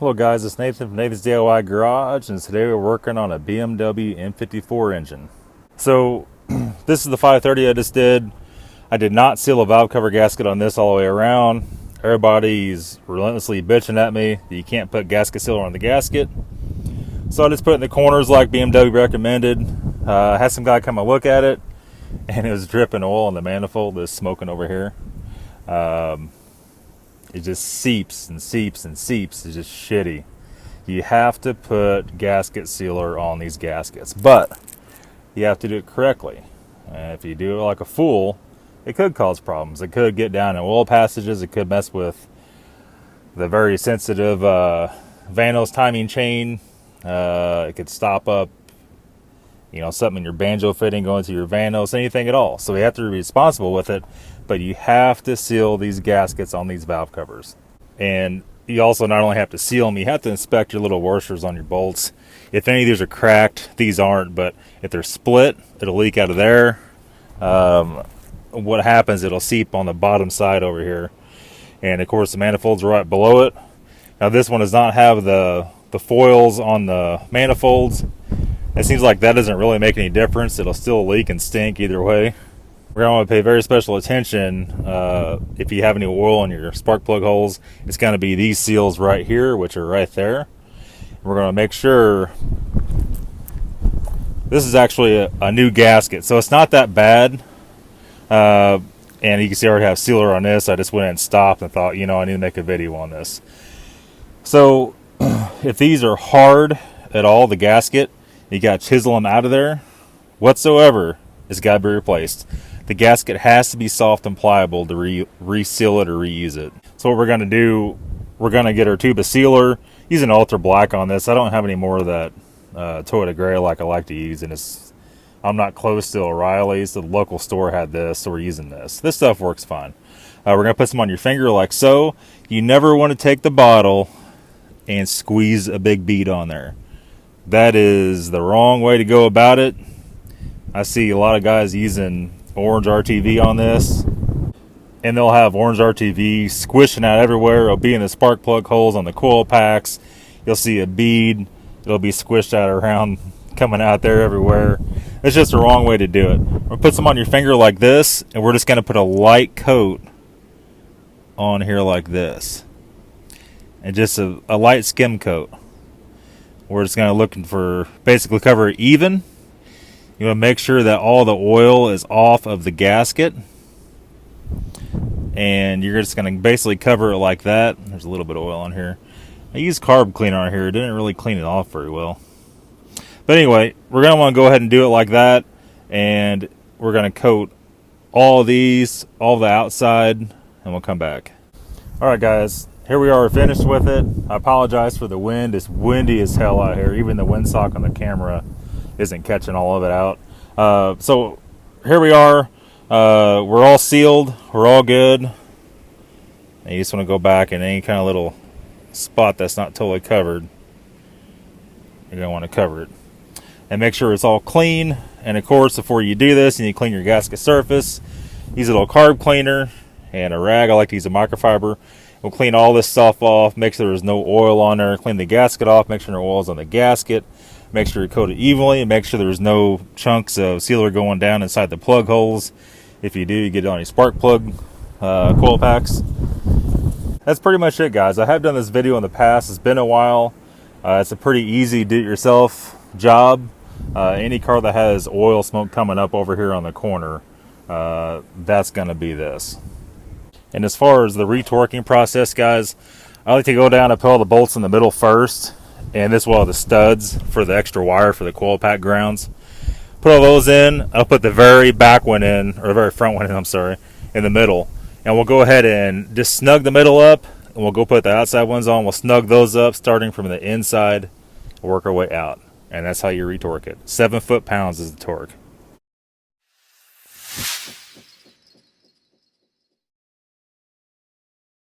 Hello guys, it's Nathan from Nathan's DIY Garage, and today we're working on a BMW M54 engine. So this is the 530 I just did. I did not seal a valve cover gasket on this all the way around. Everybody's relentlessly bitching at me that you can't put gasket sealer on the gasket. So I just put it in the corners like BMW recommended. I had some guy come and look at it, and it was dripping oil in the manifold that's smoking over here. It just seeps and seeps and seeps. It's just shitty. You have to put gasket sealer on these gaskets, but you have to do it correctly. If you do it like a fool, it could cause problems. It could get down in oil passages. It could mess with the very sensitive Vanos timing chain. It could stop up, something in your banjo fitting going to your Vanos, anything at all. So you have to be responsible with it, but you have to seal these gaskets on these valve covers. And you also not only have to seal them, you have to inspect your little washers on your bolts. If any of these are cracked, these aren't, but if they're split, it'll leak out of there. What happens, it'll seep on the bottom side over here. And of course the manifolds are right below it. Now this one does not have the foils on the manifolds. It seems like that doesn't really make any difference. It'll still leak and stink either way. We're going to want to pay very special attention if you have any oil in your spark plug holes. It's going to be these seals right here, which are right there. We're going to make sure this is actually a new gasket, so it's not that bad. And you can see I already have sealer on this. I just went and stopped and thought, I need to make a video on this. So if these are hard at all, the gasket, you got to chisel them out of there whatsoever. It's got to be replaced. The gasket has to be soft and pliable to reseal it or reuse it. So what we're going to do, we're going to get our tube of sealer. Using Ultra Black on this. I don't have any more of that Toyota Gray like I like to use, and I'm not close to O'Reilly's. The local store had this, so we're using this. This stuff works fine. We're going to put some on your finger like so. You never want to take the bottle and squeeze a big bead on there. That is the wrong way to go about it. I see a lot of guys using orange RTV on this, and they'll have orange RTV squishing out everywhere. It'll be in the spark plug holes on the coil packs. You'll see a bead. It'll be squished out around, coming out there everywhere. It's just the wrong way to do it. We'll put some on your finger like this, and we're just going to put a light coat on here like this, and just a light skim coat. We're just going to looking for basically cover it even. You want to make sure that all the oil is off of the gasket, and you're just going to basically cover it like that. There's a little bit of oil on here. I used carb cleaner on here. It didn't really clean it off very well. But anyway, we're going to want to go ahead and do it like that, and we're going to coat all of these, all the outside, and we'll come back. All right, guys. Here we are finished with it. I apologize for the wind. It's windy as hell out here. Even the windsock on the camera isn't catching all of it out. So here we are. We're all sealed. We're all good. And you just want to go back in any kind of little spot that's not totally covered. You're going to want to cover it. And make sure it's all clean. And of course, before you do this, you need to clean your gasket surface. Use a little carb cleaner and a rag. I like to use a microfiber. We'll clean all this stuff off. Make sure there's no oil on there. Clean the gasket off. Make sure no oil's on the gasket. Make sure you coat it evenly, and make sure there's no chunks of sealer going down inside the plug holes. If you do, you get it on your spark plug coil packs. That's pretty much it, guys. I have done this video in the past. It's been a while. It's a pretty easy do-it-yourself job. Any car that has oil smoke coming up over here on the corner, that's going to be this. And as far as the retorquing process, guys, I like to go down and put all the bolts in the middle first. And this will have the studs for the extra wire for the coil pack grounds. Put all those in. I'll put the very back one in, or the very front one in, I'm sorry, in the middle. And we'll go ahead and just snug the middle up, and we'll go put the outside ones on. We'll snug those up starting from the inside, work our way out. And that's how you retorque it. 7 foot-pounds is the torque.